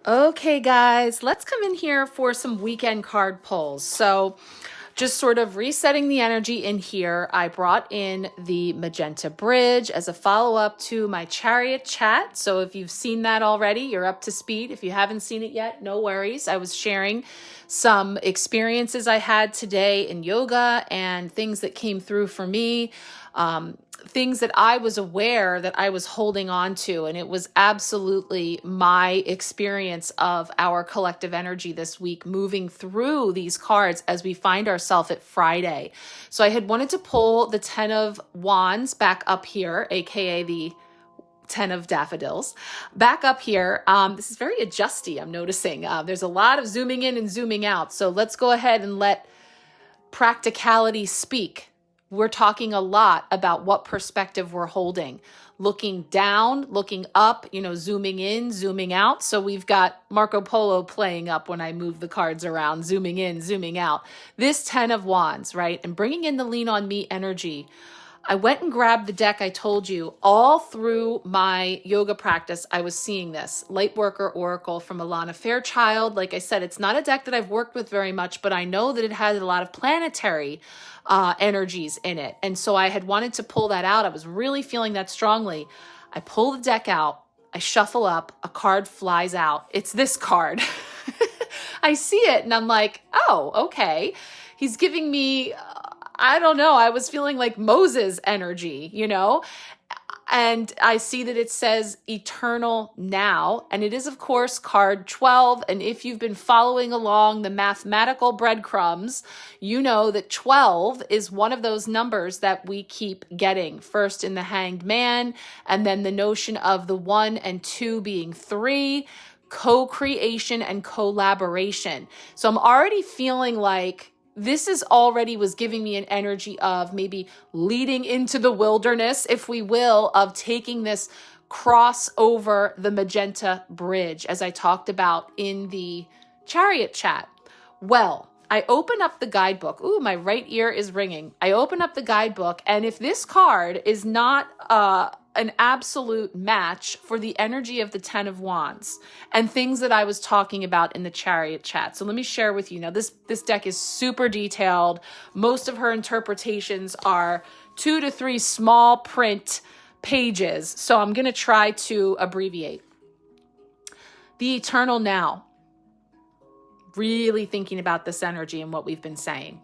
Okay, guys, let's come in here for some weekend card pulls. So just sort of resetting the energy in here, I brought in the Magenta Bridge as a follow-up to my Chariot Chat. So if you've seen that already, you're up to speed. If you haven't seen it yet, no worries. I was sharing some experiences I had today in yoga and things that came through for me. Things that I was aware that I was holding on to. And it was absolutely my experience of our collective energy this week, moving through these cards as we find ourselves at Friday. So I had wanted to pull the 10 of Wands back up here, aka the 10 of Daffodils, back up here. This is very adjusty, I'm noticing. There's a lot of zooming in and zooming out. So let's go ahead and let practicality speak. We're talking a lot about what perspective we're holding, looking down, looking up, zooming in, zooming out. So we've got Marco Polo playing up when I move the cards around, zooming in, zooming out. This 10 of Wands, right? And bringing in the lean on me energy. I went and grabbed the deck. I told you all through my yoga practice, I was seeing this Lightworker Oracle from Alana Fairchild. Like I said, it's not a deck that I've worked with very much, but I know that it has a lot of planetary energies in it. And so I had wanted to pull that out. I was really feeling that strongly. I pull the deck out. I shuffle up. A card flies out. It's this card. I see it and I'm like, oh, okay. He's giving me I don't know. I was feeling like Moses energy, and I see that it says eternal now. And it is, of course, card 12. And if you've been following along the mathematical breadcrumbs, you know that 12 is one of those numbers that we keep getting. First in the Hanged Man, and then the notion of the 1 and 2 being 3, co-creation and collaboration. So I'm already feeling like this is already was giving me an energy of maybe leading into the wilderness, if we will, of taking this cross over the Magenta Bridge, as I talked about in the Chariot Chat. Well, I open up the guidebook. Ooh, my right ear is ringing. I open up the guidebook, and if this card is not an absolute match for the energy of the 10 of Wands and things that I was talking about in the Chariot Chat. So let me share with you. Now, this deck is super detailed. Most of her interpretations are 2 to 3 small print pages. So I'm going to try to abbreviate. The eternal now. Really thinking about this energy and what we've been saying.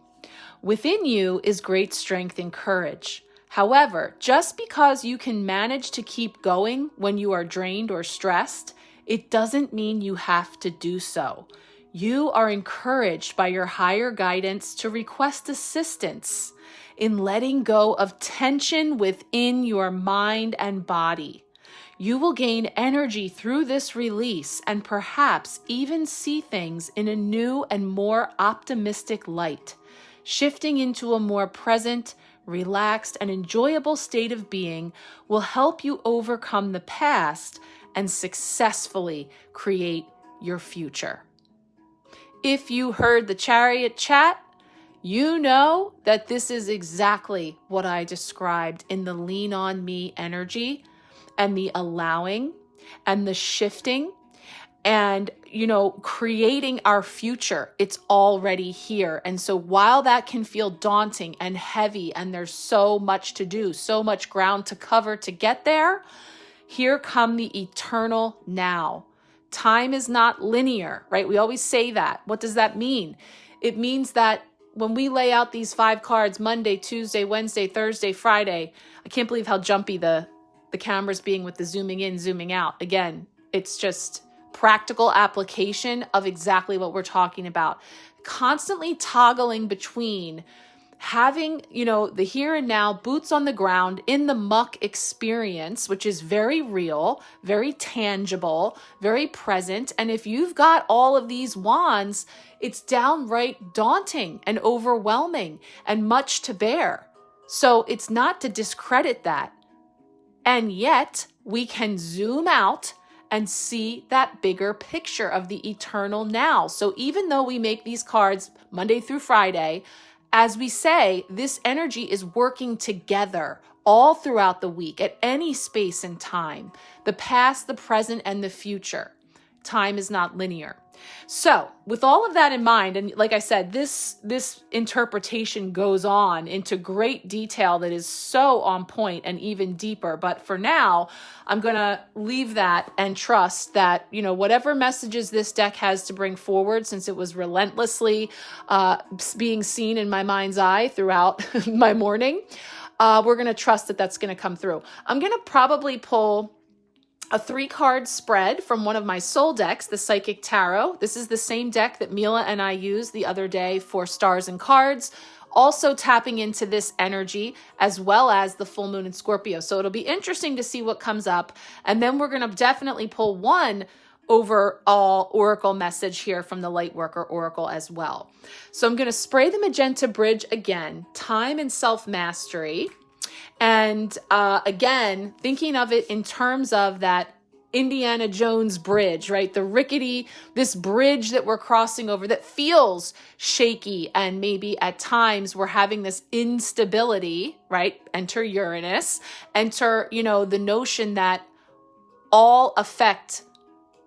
Within you is great strength and courage. However, just because you can manage to keep going when you are drained or stressed, it doesn't mean you have to do so. You are encouraged by your higher guidance to request assistance in letting go of tension within your mind and body. You will gain energy through this release and perhaps even see things in a new and more optimistic light, shifting into a more present, relaxed, and enjoyable state of being will help you overcome the past and successfully create your future. If you heard the Chariot Chat, you know that this is exactly what I described in the lean on me energy and the allowing and the shifting and, creating our future. It's already here. And so while that can feel daunting and heavy and there's so much to do, so much ground to cover to get there, here come the eternal now. Time is not linear, right? We always say that. What does that mean? It means that when we lay out these 5 cards, Monday, Tuesday, Wednesday, Thursday, Friday, I can't believe how jumpy the camera's being with the zooming in, zooming out. Again, it's just practical application of exactly what we're talking about. Constantly toggling between having, the here and now, boots on the ground, in the muck experience, which is very real, very tangible, very present. And if you've got all of these wands, it's downright daunting and overwhelming and much to bear. So it's not to discredit that. And yet we can zoom out and see that bigger picture of the eternal now. So even though we make these cards Monday through Friday, as we say, this energy is working together all throughout the week at any space and time, the past, the present, and the future. Time is not linear. So with all of that in mind, and like I said, this interpretation goes on into great detail that is so on point and even deeper. But for now, I'm going to leave that and trust that, whatever messages this deck has to bring forward, since it was relentlessly being seen in my mind's eye throughout my morning, we're going to trust that that's going to come through. I'm going to probably pull a 3-card spread from one of my soul decks, the Psychic Tarot. This is the same deck that Mila and I used the other day for Stars and Cards, also tapping into this energy as well as the full moon in Scorpio. So it'll be interesting to see what comes up. And then we're going to definitely pull one overall oracle message here from the Lightworker Oracle as well. So I'm going to spray the Magenta Bridge again, time and self-mastery. And again, thinking of it in terms of that Indiana Jones bridge, right? This bridge that we're crossing over that feels shaky, and maybe at times we're having this instability, right? Enter Uranus, enter, the notion that all affect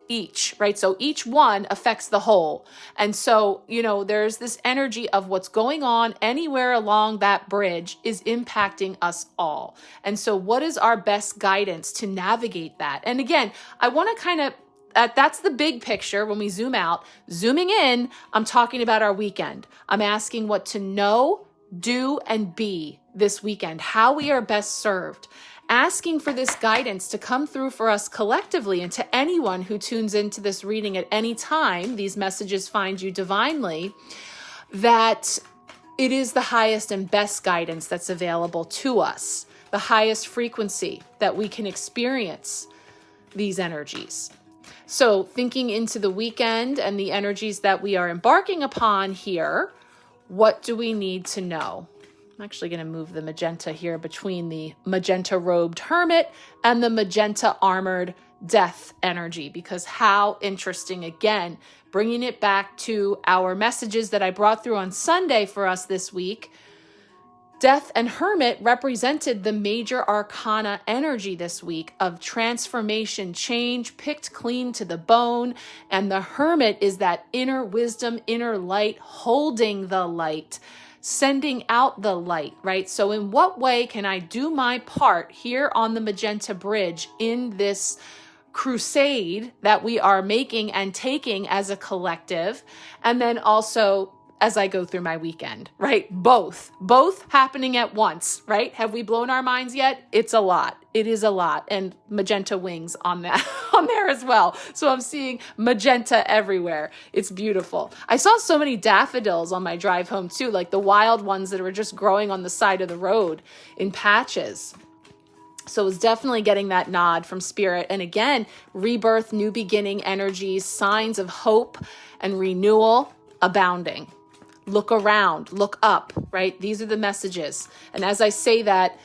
each, right? So each one affects the whole. And so, there's this energy of what's going on anywhere along that bridge is impacting us all. And so what is our best guidance to navigate that? And again, I want to that's the big picture when we zoom out. Zooming in, I'm talking about our weekend. I'm asking what to know, do, and be this weekend, how we are best served. Asking for this guidance to come through for us collectively, and to anyone who tunes into this reading at any time, these messages find you divinely, that it is the highest and best guidance that's available to us, the highest frequency that we can experience these energies. So thinking into the weekend and the energies that we are embarking upon here, what do we need to know? I'm actually going to move the magenta here between the magenta robed hermit and the magenta armored death energy, because how interesting, again, bringing it back to our messages that I brought through on Sunday for us this week. Death and hermit represented the major arcana energy this week of transformation, change, picked clean to the bone. And the hermit is that inner wisdom, inner light, holding the light, sending out the light, right? So in what way can I do my part here on the Magenta Bridge in this crusade that we are making and taking as a collective? And then also as I go through my weekend, right? Both happening at once, right? Have we blown our minds yet? It's a lot. It is a lot. And magenta wings on that, on there as well. So I'm seeing magenta everywhere. It's beautiful. I saw so many daffodils on my drive home too, like the wild ones that were just growing on the side of the road in patches. So it was definitely getting that nod from spirit. And again, rebirth, new beginning energies, signs of hope and renewal abounding. Look around, look up, right? These are the messages. And as I say that,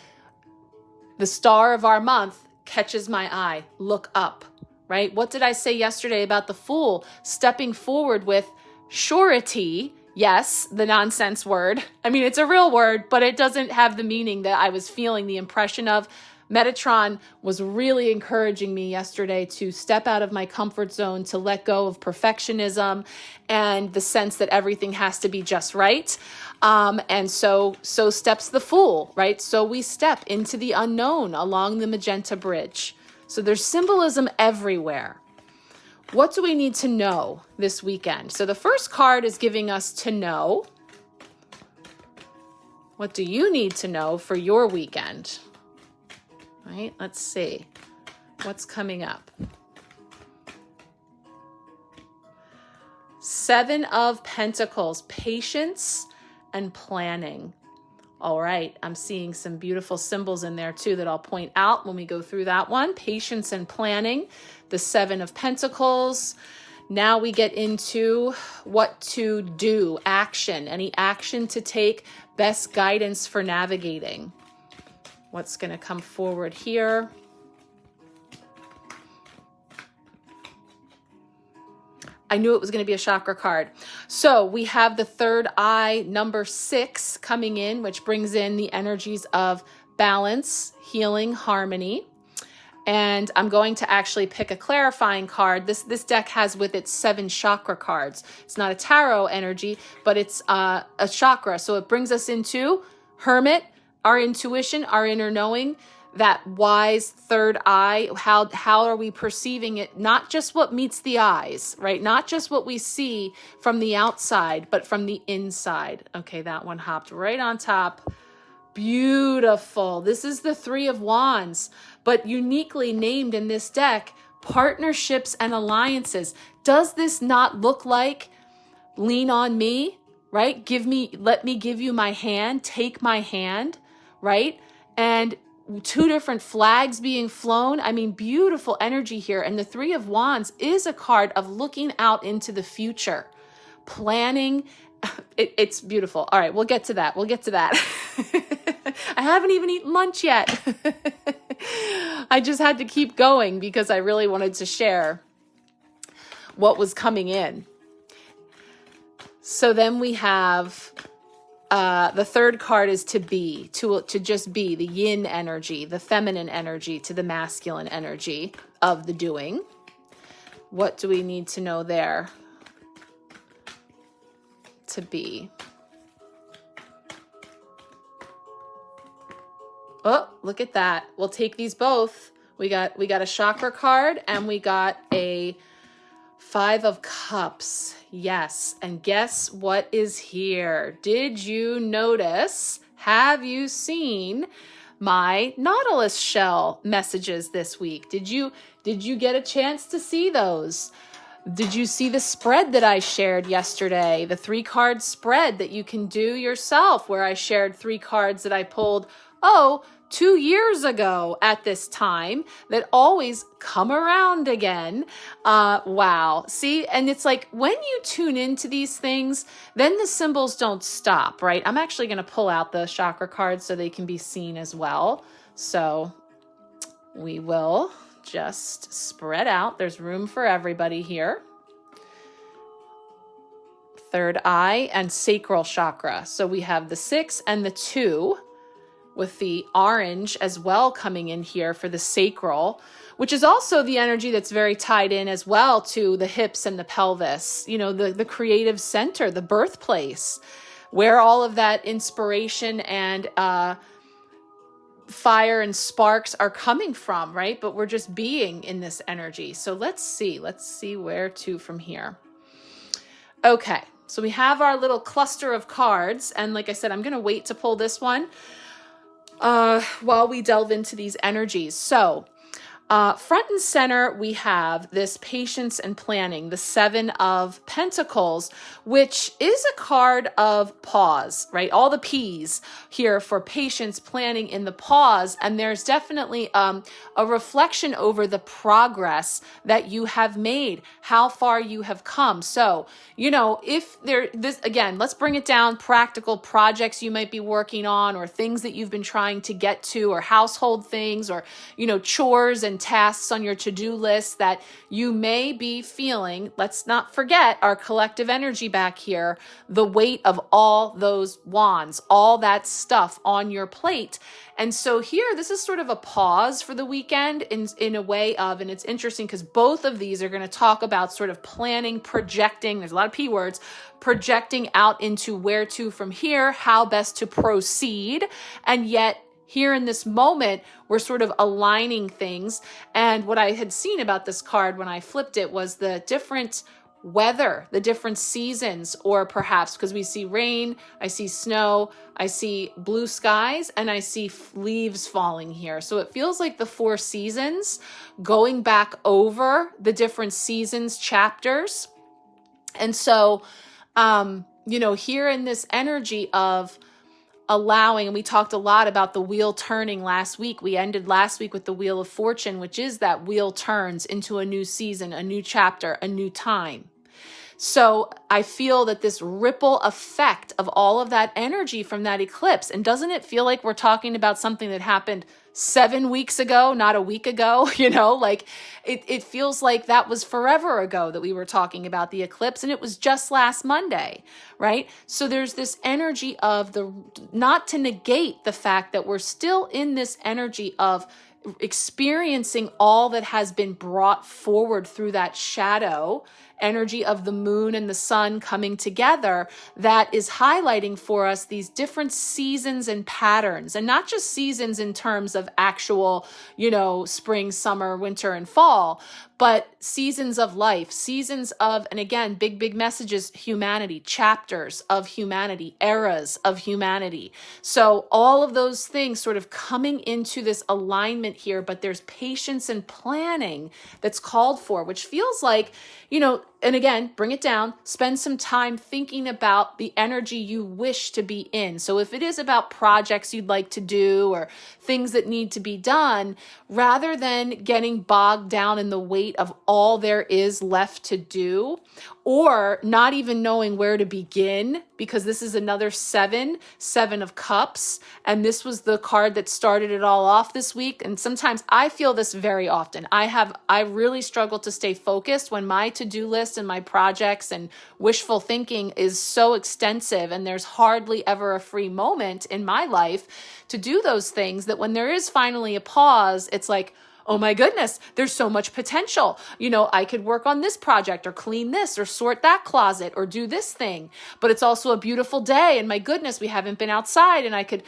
the star of our month catches my eye. Look up, right? What did I say yesterday about the Fool stepping forward with surety? Yes, the nonsense word. I mean, it's a real word, but it doesn't have the meaning that I was feeling the impression of. Metatron was really encouraging me yesterday to step out of my comfort zone, to let go of perfectionism and the sense that everything has to be just right. And so steps the Fool, right? So we step into the unknown along the Magenta Bridge. So there's symbolism everywhere. What do we need to know this weekend? So the first card is giving us to know. What do you need to know for your weekend? Right? Let's see what's coming up. 7 of Pentacles, patience and planning. All right, I'm seeing some beautiful symbols in there too that I'll point out when we go through that one. Patience and planning, the 7 of Pentacles. Now we get into what to do, action, any action to take, best guidance for navigating. What's going to come forward here? I knew it was going to be a chakra card. So we have the third eye, number 6 coming in, which brings in the energies of balance, healing, harmony. And I'm going to actually pick a clarifying card. This deck has with it 7 chakra cards. It's not a tarot energy, but it's a chakra. So it brings us into Hermit, our intuition, our inner knowing, that wise third eye. How are we perceiving it? Not just what meets the eyes, right? Not just what we see from the outside, but from the inside. Okay, that one hopped right on top. Beautiful. This is the 3 of Wands, but uniquely named in this deck, partnerships and alliances. Does this not look like lean on me, right? Let me give you my hand, take my hand, right? And 2 different flags being flown. I mean, beautiful energy here. And the 3 of Wands is a card of looking out into the future, planning. It's beautiful. All right, we'll get to that. I haven't even eaten lunch yet. I just had to keep going because I really wanted to share what was coming in. So then we have the third card is to be, to just be, the yin energy, the feminine energy to the masculine energy of the doing. What do we need to know there? To be. Oh, look at that. We'll take these both. We got a chakra card and we got a 5 of Cups. Yes. And guess what is here? Did you notice? Have you seen my Nautilus shell messages this week? Did you get a chance to see those? Did you see the spread that I shared yesterday? The 3-card spread that you can do yourself, where I shared 3 cards that I pulled, 2 years ago at this time that always come around again. Wow. See, and it's like when you tune into these things, then the symbols don't stop, right? I'm actually going to pull out the chakra cards so they can be seen as well. So we will just spread out. There's room for everybody here. Third eye and sacral chakra. So we have the 6 and the 2 with the orange as well coming in here for the sacral, which is also the energy that's very tied in as well to the hips and the pelvis, the creative center, the birthplace, where all of that inspiration and fire and sparks are coming from, right? But we're just being in this energy. So let's see where to from here. Okay, so we have our little cluster of cards. And like I said, I'm going to wait to pull this one while we delve into these energies. So front and center, we have this patience and planning, the 7 of Pentacles, which is a card of pause, right? All the P's here for patience, planning in the pause. And there's definitely a reflection over the progress that you have made, how far you have come. So, let's bring it down, practical projects you might be working on, or things that you've been trying to get to, or household things, or, chores and tasks on your to-do list that you may be feeling. Let's not forget our collective energy back here, the weight of all those wands, all that stuff on your plate. And so here, this is sort of a pause for the weekend in a way of, and it's interesting because both of these are going to talk about sort of planning, projecting. There's a lot of P words, projecting out into where to from here, how best to proceed. And yet here in this moment, we're sort of aligning things. And what I had seen about this card when I flipped it was the different weather, the different seasons, or perhaps because we see rain, I see snow, I see blue skies, and I see leaves falling here. So it feels like the 4 seasons, going back over the different seasons chapters. And so, here in this energy of allowing, and we talked a lot about the wheel turning last week. We ended last week with the Wheel of Fortune, which is that wheel turns into a new season, a new chapter, a new time. So I feel that this ripple effect of all of that energy from that eclipse, and doesn't it feel like we're talking about something that happened 7 weeks ago, not a week ago? It feels like that was forever ago that we were talking about the eclipse, and it was just last Monday, right? So there's this energy of not to negate the fact that we're still in this energy of experiencing all that has been brought forward through that shadow energy of the moon and the sun coming together, that is highlighting for us these different seasons and patterns, and not just seasons in terms of actual, spring, summer, winter, and fall, but seasons of life, seasons of, and again, big messages, humanity, chapters of humanity, eras of humanity. So all of those things sort of coming into this alignment here, but there's patience and planning that's called for, which feels like, and again, bring it down, spend some time thinking about the energy you wish to be in. So if it is about projects you'd like to do or things that need to be done, rather than getting bogged down in the weight of all there is left to do, or not even knowing where to begin, because this is another seven of cups. And this was the card that started it all off this week. And sometimes I feel this very often. I really struggle to stay focused when my to-do list and my projects and wishful thinking is so extensive, and there's hardly ever a free moment in my life to do those things, that when there is finally a pause, it's like, oh my goodness, there's so much potential. I could work on this project or clean this or sort that closet or do this thing. But it's also a beautiful day, and my goodness, we haven't been outside, and I could,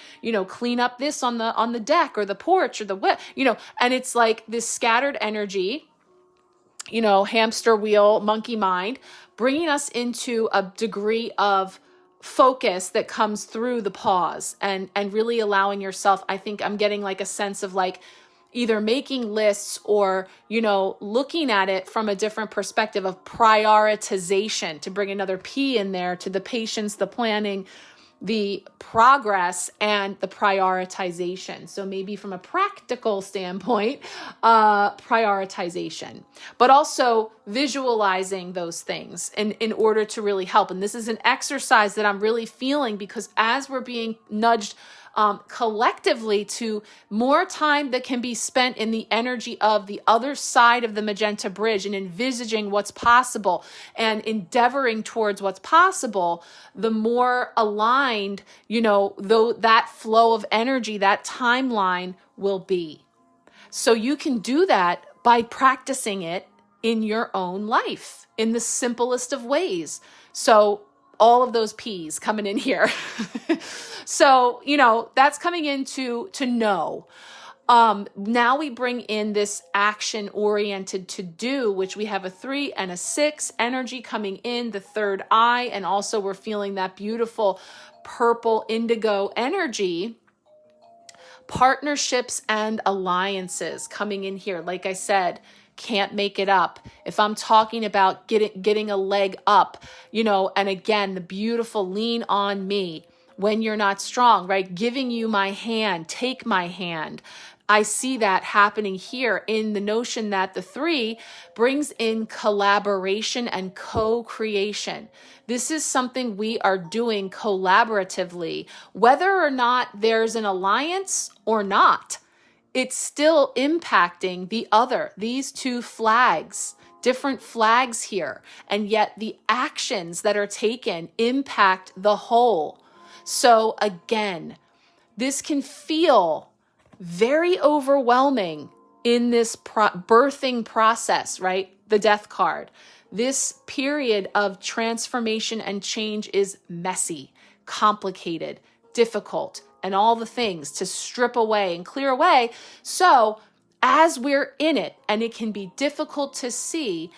clean up this on the deck or the porch or and it's like this scattered energy, hamster wheel, monkey mind, bringing us into a degree of focus that comes through the pause and really allowing yourself. I think I'm getting like a sense of like either making lists or, looking at it from a different perspective of prioritization, to bring another P in there to the patience, the planning, the progress, and the prioritization. So maybe from a practical standpoint, prioritization, but also visualizing those things in order to really help. And this is an exercise that I'm really feeling, because as we're being nudged collectively to more time that can be spent in the energy of the other side of the Magenta Bridge and envisaging what's possible and endeavoring towards what's possible, the more aligned, though that flow of energy, that timeline will be. So you can do that by practicing it in your own life in the simplest of ways. So all of those P's coming in here. So, that's coming into to know. Now we bring in this action-oriented to-do, which we have a 3 and a 6 energy coming in, the third eye, and also we're feeling that beautiful purple indigo energy. Partnerships and alliances coming in here. Like I said, can't make it up. If I'm talking about getting a leg up, and again, the beautiful lean on me when you're not strong, right? Giving you my hand, take my hand. I see that happening here in the notion that the 3 brings in collaboration and co-creation. This is something we are doing collaboratively, whether or not there's an alliance or not. It's still impacting the other, these 2 flags, different flags here. And yet the actions that are taken impact the whole. So again, this can feel very overwhelming in this birthing process, right? The Death card. This period of transformation and change is messy, complicated, difficult, and all the things to strip away and clear away. So as we're in it, and it can be difficult to see,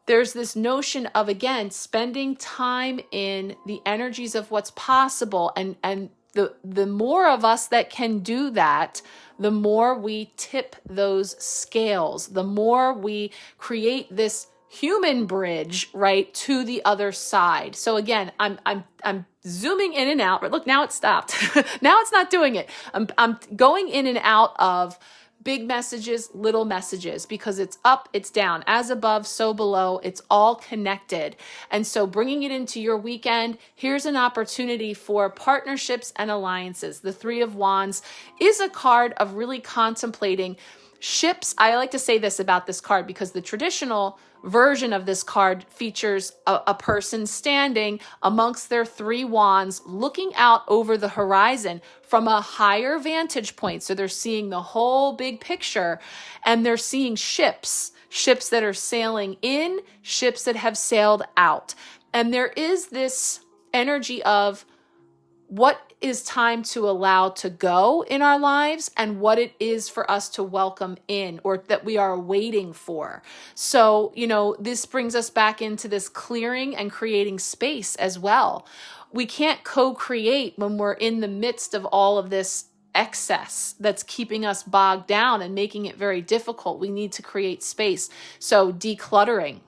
there's this notion of, again, spending time in the energies of what's possible. And the more of us that can do that, the more we tip those scales, the more we create this human bridge, right, to the other side. So again, I'm zooming in and out. But look, now it stopped. Now it's not doing it. I'm going in and out of big messages, little messages, because it's up, it's down, as above, so below. It's all connected. And so bringing it into your weekend, here's an opportunity for partnerships and alliances. The 3 of Wands is a card of really contemplating, Ships, I like to say this about this card because the traditional version of this card features a person standing amongst their 3 wands looking out over the horizon from a higher vantage point. So they're seeing the whole big picture, and they're seeing ships that are sailing in, ships that have sailed out. And there is this energy of what is time to allow to go in our lives and what it is for us to welcome in, or that we are waiting for. So, this brings us back into this clearing and creating space as well. We can't co-create when we're in the midst of all of this excess that's keeping us bogged down and making it very difficult. We need to create space. So decluttering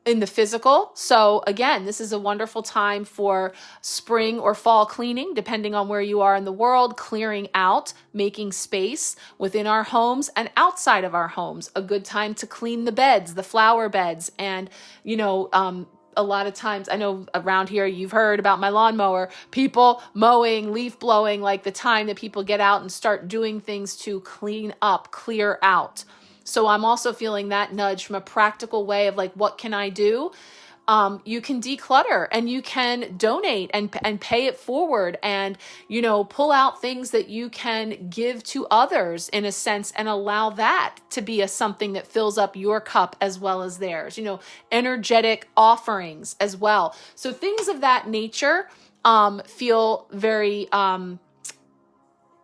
in the physical. So again, this is a wonderful time for spring or fall cleaning, depending on where you are in the world, clearing out, making space within our homes and outside of our homes. A good time to clean the beds, the flower beds. And, a lot of times, I know around here, you've heard about my lawnmower, people mowing, leaf blowing, like the time that people get out and start doing things to clean up, clear out. So I'm also feeling that nudge from a practical way of like, what can I do? You can declutter and you can donate and pay it forward and, pull out things that you can give to others in a sense and allow that to be something that fills up your cup as well as theirs, energetic offerings as well. So things of that nature feel very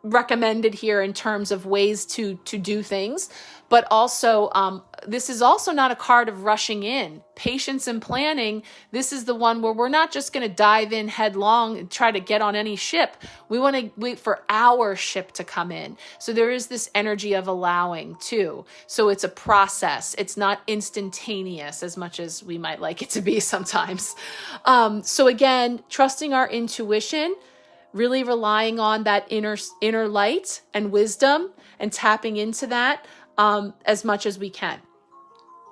recommended here in terms of ways to do things. But also, this is also not a card of rushing in. Patience and planning, this is the one where we're not just going to dive in headlong and try to get on any ship. We want to wait for our ship to come in. So there is this energy of allowing too. So it's a process. It's not instantaneous as much as we might like it to be sometimes. So again, trusting our intuition, really relying on that inner light and wisdom and tapping into that as much as we can.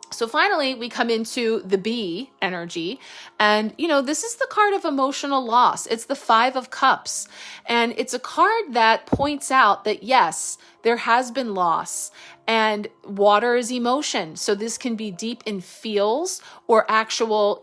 So finally, we come into the B energy. And, this is the card of emotional loss. It's the 5 of Cups. And it's a card that points out that, yes, there has been loss. And water is emotion. So this can be deep in feels or actual,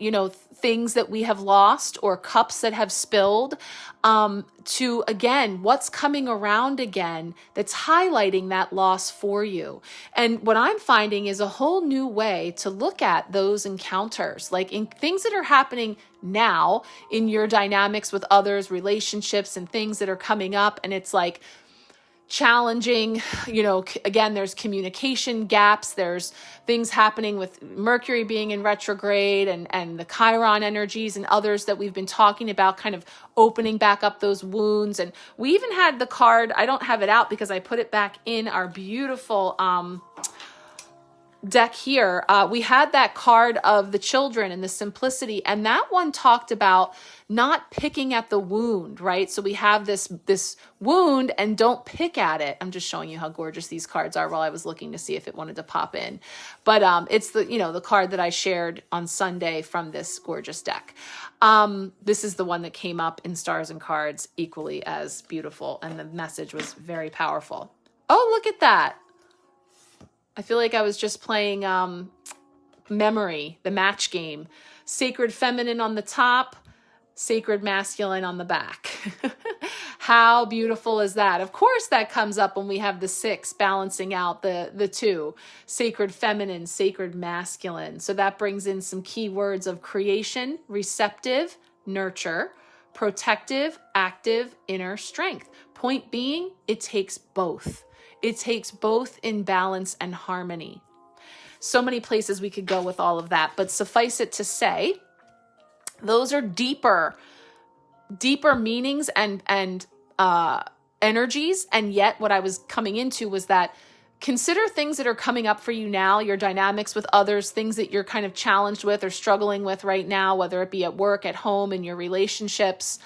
things that we have lost or cups that have spilled, to, again, what's coming around again that's highlighting that loss for you. And what I'm finding is a whole new way to look at those encounters, like in things that are happening now in your dynamics with others, relationships and things that are coming up. And it's like, challenging, again, there's communication gaps, there's things happening with Mercury being in retrograde and the Chiron energies and others that we've been talking about, kind of opening back up those wounds. And we even had the card, I don't have it out because I put it back in our beautiful deck here. We had that card of the children and the simplicity, and that one talked about not picking at the wound, right? So we have this wound and don't pick at it. I'm just showing you how gorgeous these cards are while I was looking to see if it wanted to pop in. But it's the card that I shared on Sunday from this gorgeous deck. This is the one that came up in Stars and Cards, equally as beautiful, and the message was very powerful. Oh, look at that. I feel like I was just playing Memory, the match game. Sacred Feminine on the top, Sacred Masculine on the back. How beautiful is that? Of course, that comes up when we have the 6 balancing out the 2. Sacred Feminine, Sacred Masculine. So that brings in some key words of creation, receptive, nurture, protective, active, inner strength. Point being, it takes both. It takes both in balance and harmony. So many places we could go with all of that, but suffice it to say, those are deeper meanings and energies. And yet what I was coming into was that consider things that are coming up for you now, your dynamics with others, things that you're kind of challenged with or struggling with right now, whether it be at work, at home, in your relationships.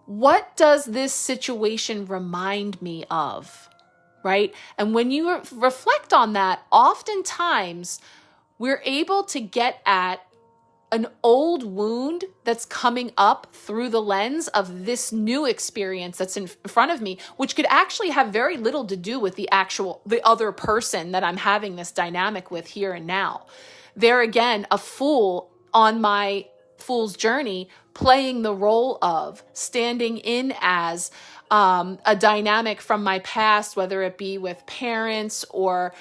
What does this situation remind me of? Right? And when you reflect on that, oftentimes we're able to get at an old wound that's coming up through the lens of this new experience that's in front of me, which could actually have very little to do with the other person that I'm having this dynamic with here and now. They're again a fool on my fool's journey, playing the role of standing in as a dynamic from my past, whether it be with parents or,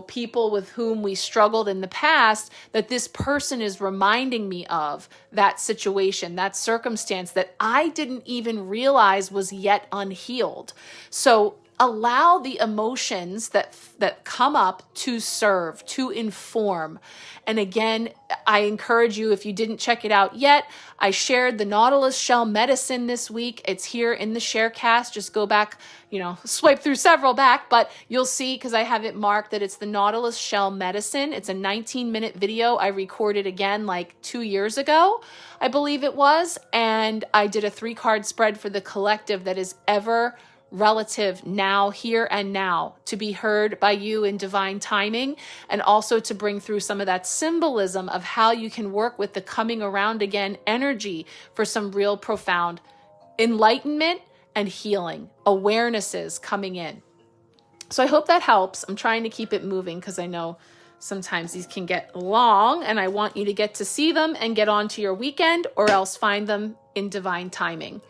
people with whom we struggled in the past, that this person is reminding me of that situation, that circumstance that I didn't even realize was yet unhealed. So allow the emotions that come up to serve, to inform. And again, I encourage you, if you didn't check it out yet, I shared the Nautilus Shell Medicine this week. It's here in the Sharecast. Just go back, swipe through several back, but you'll see, because I have it marked, that it's the Nautilus Shell Medicine. It's a 19-minute video I recorded again like 2 years ago, I believe it was. And I did a 3-card spread for the collective that is ever relative, now, here and now, to be heard by you in divine timing, and also to bring through some of that symbolism of how you can work with the coming around again energy for some real profound enlightenment and healing, awarenesses coming in. So I hope that helps. I'm trying to keep it moving because I know sometimes these can get long, and I want you to get to see them and get on to your weekend, or else find them in divine timing.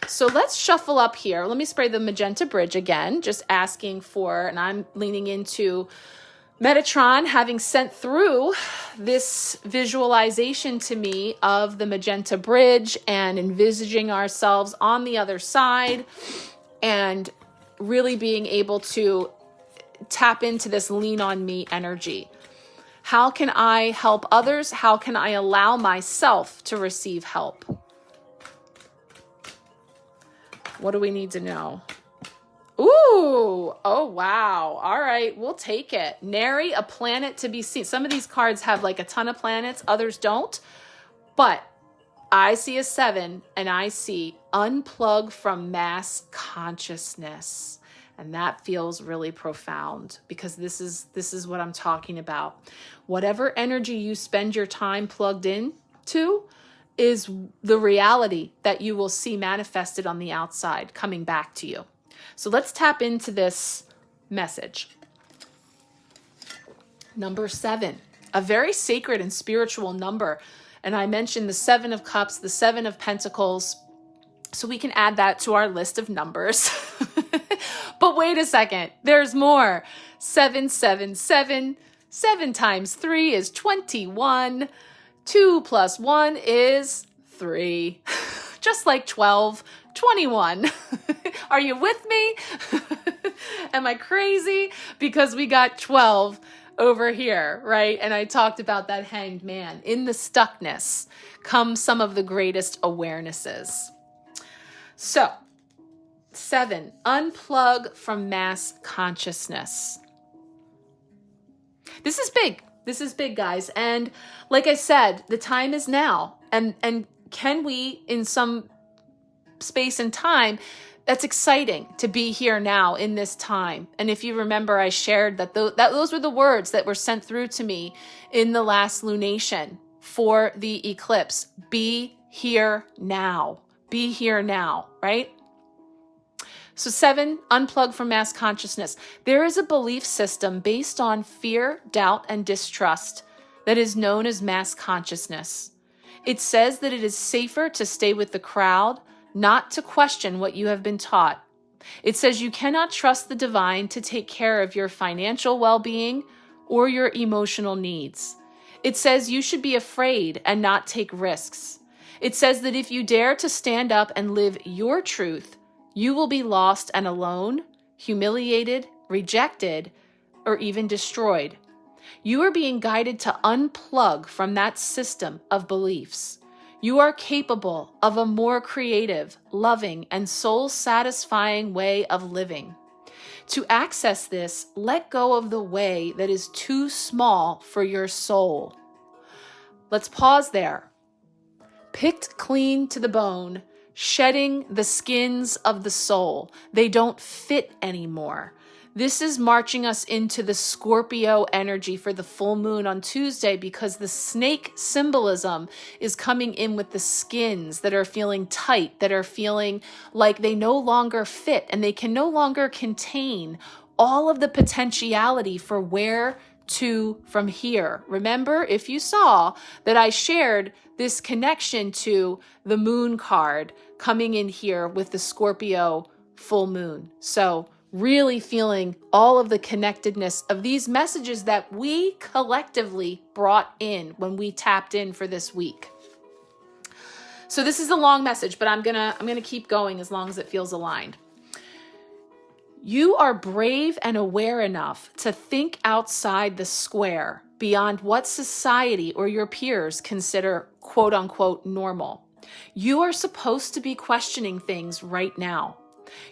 So let's shuffle up here. Let me spray the Magenta Bridge again, just asking for, and I'm leaning into Metatron having sent through this visualization to me of the Magenta Bridge and envisaging ourselves on the other side and really being able to tap into this lean on me energy. How can I help others? How can I allow myself to receive help? What do we need to know? Ooh, oh, wow. All right, we'll take it. Nary a planet to be seen. Some of these cards have like a ton of planets, others don't. But I see a 7, and I see unplug from mass consciousness. And that feels really profound, because this is what I'm talking about. Whatever energy you spend your time plugged in to is the reality that you will see manifested on the outside coming back to you. So let's tap into this message. Number 7, a very sacred and spiritual number. And I mentioned the 7 of Cups, the 7 of Pentacles, so we can add that to our list of numbers. But wait a second, there's more. 7, 7, 7. 7 times 3 is 21. 2 plus 1 is 3. Just like 12, 21. Are you with me? Am I crazy? Because we got 12 over here, right? And I talked about that hanged man. In the stuckness come some of the greatest awarenesses. So, 7, unplug from mass consciousness. This is big. This is big, guys. And like I said, the time is now. And can we, in some space and time, that's exciting to be here now in this time. And if you remember, I shared that those were the words that were sent through to me in the last lunation for the eclipse. Be here now. Be here now, right? So 7, unplug from mass consciousness. There is a belief system based on fear, doubt, and distrust that is known as mass consciousness. It says that it is safer to stay with the crowd, not to question what you have been taught. It says you cannot trust the divine to take care of your financial well-being or your emotional needs. It says you should be afraid and not take risks. It says that if you dare to stand up and live your truth, you will be lost and alone, humiliated, rejected, or even destroyed. You are being guided to unplug from that system of beliefs. You are capable of a more creative, loving, and soul-satisfying way of living. To access this, let go of the way that is too small for your soul. Let's pause there. Picked clean to the bone, shedding the skins of the soul. They don't fit anymore. This is marching us into the Scorpio energy for the full moon on Tuesday, because the snake symbolism is coming in with the skins that are feeling tight, that are feeling like they no longer fit and they can no longer contain all of the potentiality for where to from here. Remember, if you saw that I shared this connection to the moon card coming in here with the Scorpio full moon. So really feeling all of the connectedness of these messages that we collectively brought in when we tapped in for this week. So this is a long message, but I'm gonna keep going as long as it feels aligned. You are brave and aware enough to think outside the square, beyond what society or your peers consider quote unquote normal. You are supposed to be questioning things right now.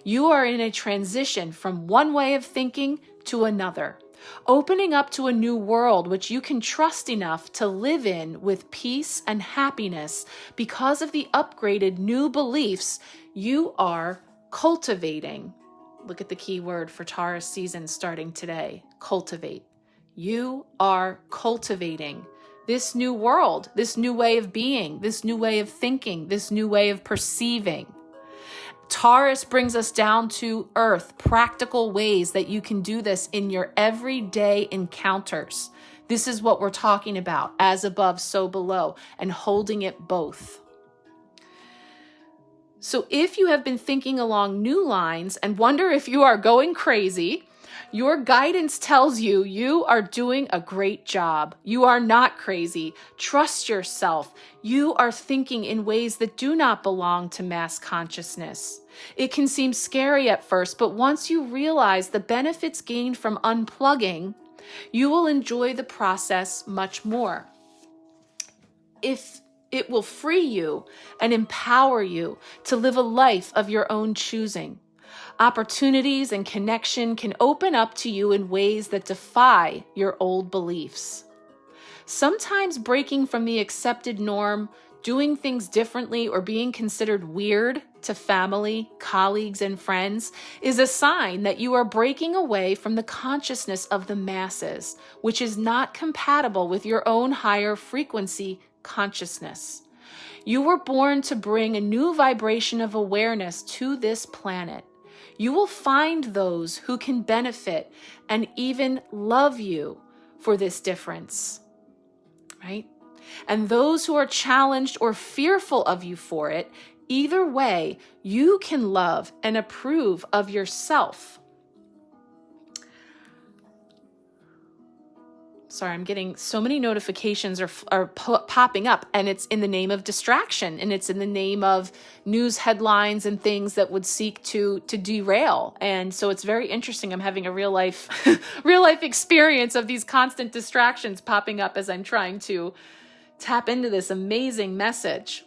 You are in a transition from one way of thinking to another, opening up to a new world which you can trust enough to live in with peace and happiness because of the upgraded new beliefs you are cultivating. Look at the key word for Taurus season starting today, cultivate. You are cultivating this new world, this new way of being, this new way of thinking, this new way of perceiving. Taurus brings us down to earth, practical ways that you can do this in your everyday encounters. This is what we're talking about, as above, so below, and holding it both. So if you have been thinking along new lines and wonder if you are going crazy, your guidance tells you you are doing a great job. You are not crazy. Trust yourself. You are thinking in ways that do not belong to mass consciousness. It can seem scary at first, but once you realize the benefits gained from unplugging, you will enjoy the process much more. It will free you and empower you to live a life of your own choosing. Opportunities and connection can open up to you in ways that defy your old beliefs. Sometimes breaking from the accepted norm, doing things differently, or being considered weird to family, colleagues, and friends is a sign that you are breaking away from the consciousness of the masses, which is not compatible with your own higher frequency consciousness. You were born to bring a new vibration of awareness to this planet. You will find those who can benefit and even love you for this difference, right? And those who are challenged or fearful of you for it, either way, you can love and approve of yourself. Sorry, I'm getting so many notifications are popping up, and it's in the name of distraction, and it's in the name of news headlines and things that would seek to derail. And so it's very interesting. I'm having a real life experience of these constant distractions popping up as I'm trying to tap into this amazing message.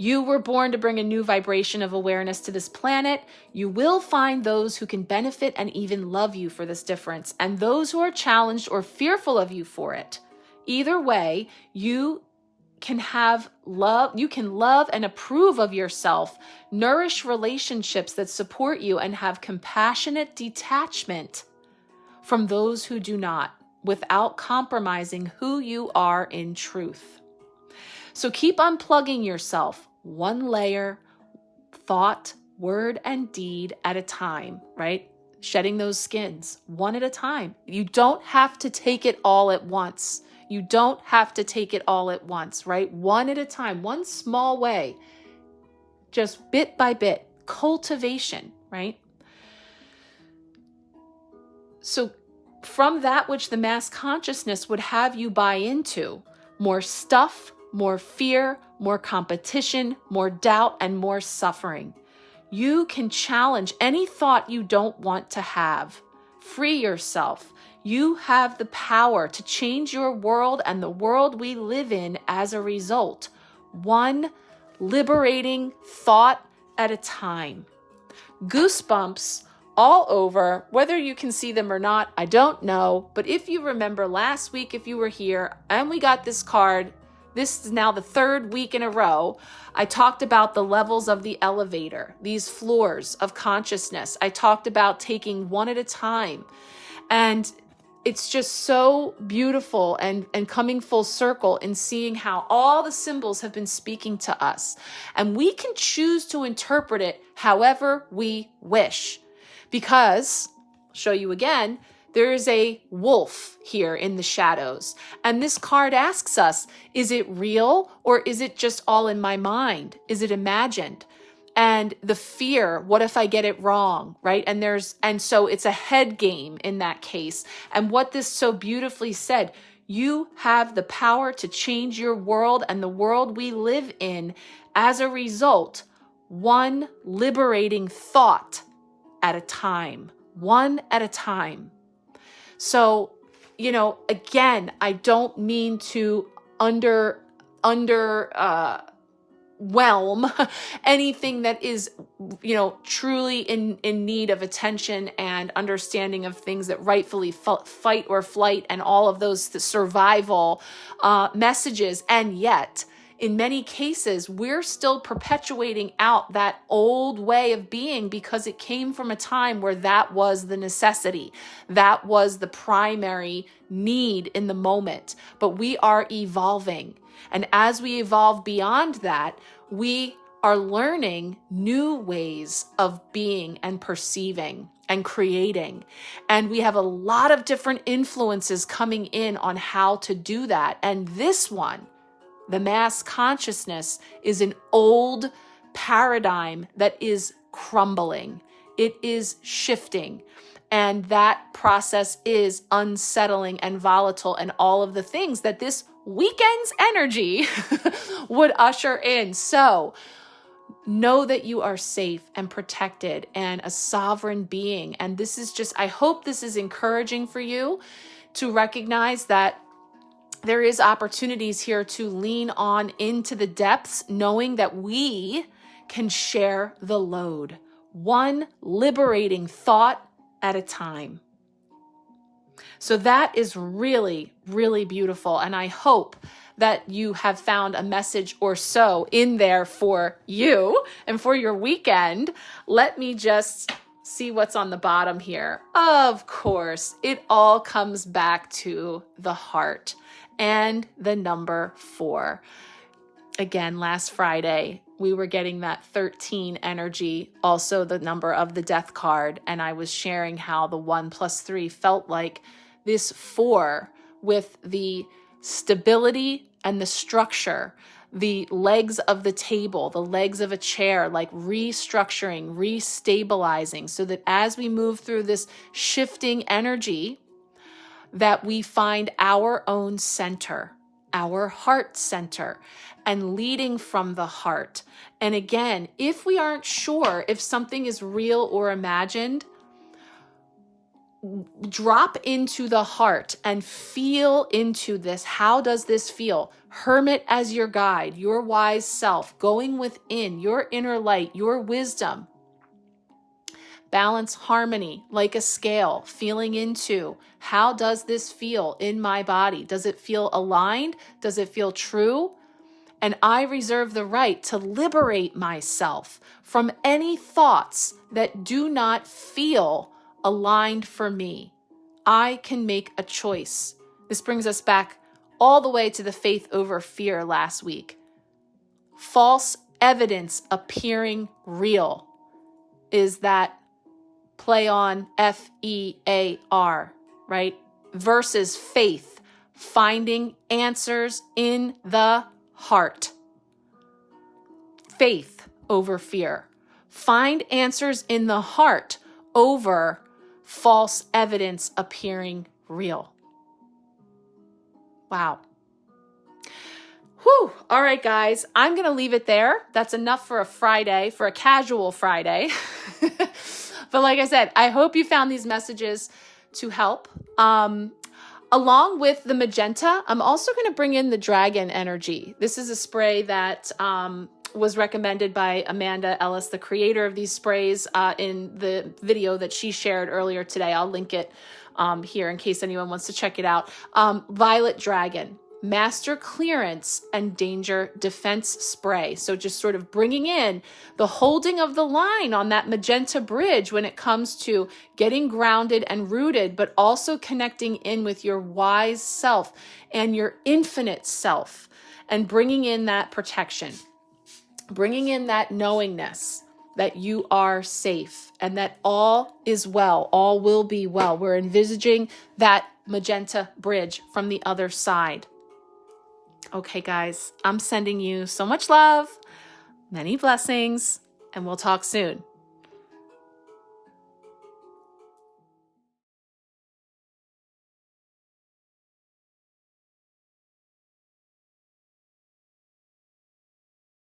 You were born to bring a new vibration of awareness to this planet. You will find those who can benefit and even love you for this difference, and those who are challenged or fearful of you for it. Either way, you can love and approve of yourself, nourish relationships that support you, and have compassionate detachment from those who do not, without compromising who you are in truth. So keep unplugging yourself, one layer, thought, word, and deed at a time, right? Shedding those skins, one at a time. You don't have to take it all at once. You don't have to take it all at once, right? One at a time, one small way, just bit by bit, cultivation, right? So from that which the mass consciousness would have you buy into, more stuff, more fear, more competition, more doubt, and more suffering. You can challenge any thought you don't want to have. Free yourself. You have the power to change your world and the world we live in as a result. One liberating thought at a time. Goosebumps all over. Whether you can see them or not, I don't know. But if you remember last week, if you were here and we got this card, this is now the third week in a row, I talked about the levels of the elevator, these floors of consciousness. I talked about taking one at a time. And it's just so beautiful and coming full circle in seeing how all the symbols have been speaking to us. And we can choose to interpret it however we wish. Because, I'll show you again, there is a wolf here in the shadows. And this card asks us, is it real or is it just all in my mind? Is it imagined? And the fear, what if I get it wrong, right? And so it's a head game in that case. And what this so beautifully said, you have the power to change your world and the world we live in as a result, one liberating thought at a time, one at a time. So, again, I don't mean to whelm anything that is, truly in need of attention and understanding of things that rightfully fight or flight and all of those survival messages. And yet, in many cases, we're still perpetuating out that old way of being because it came from a time where that was the necessity. That was the primary need in the moment. But we are evolving. And as we evolve beyond that, we are learning new ways of being and perceiving and creating. And we have a lot of different influences coming in on how to do that. And this one, the mass consciousness, is an old paradigm that is crumbling. It is shifting. And that process is unsettling and volatile and all of the things that this weekend's energy would usher in. So know that you are safe and protected and a sovereign being. And this is I hope this is encouraging for you to recognize that there is opportunities here to lean on into the depths, knowing that we can share the load, one liberating thought at a time. So that is really, really beautiful. And I hope that you have found a message or so in there for you and for your weekend. Let me just see what's on the bottom here. Of course, it all comes back to the heart and the number 4. Again, last Friday, we were getting that 13 energy, also the number of the death card. And I was sharing how the 1 + 3 felt like this 4 with the stability and the structure, the legs of the table, the legs of a chair, like restructuring, restabilizing, so that as we move through this shifting energy, that we find our own center, our heart center, and leading from the heart. And again, if we aren't sure if something is real or imagined, drop into the heart and feel into this. How does this feel? Hermit as your guide, your wise self, going within your inner light, your wisdom. Balance, harmony, like a scale, feeling into how does this feel in my body? Does it feel aligned? Does it feel true? And I reserve the right to liberate myself from any thoughts that do not feel aligned for me. I can make a choice. This brings us back all the way to the faith over fear last week. False evidence appearing real is that play on FEAR, right? Versus faith, finding answers in the heart. Faith over fear. Find answers in the heart over false evidence appearing real. Wow. Whew. All right, guys, I'm going to leave it there. That's enough for a Friday, for a casual Friday. But like I said, I hope you found these messages to help. Along with the magenta, I'm also going to bring in the dragon energy. This is a spray that was recommended by Amanda Ellis, the creator of these sprays, in the video that she shared earlier today. I'll link it here in case anyone wants to check it out. Violet dragon. master clearance, and danger defense spray. So just sort of bringing in the holding of the line on that magenta bridge when it comes to getting grounded and rooted, but also connecting in with your wise self and your infinite self, and bringing in that protection, bringing in that knowingness that you are safe and that all is well, all will be well. We're envisaging that magenta bridge from the other side. Okay, guys, I'm sending you so much love, many blessings, and we'll talk soon.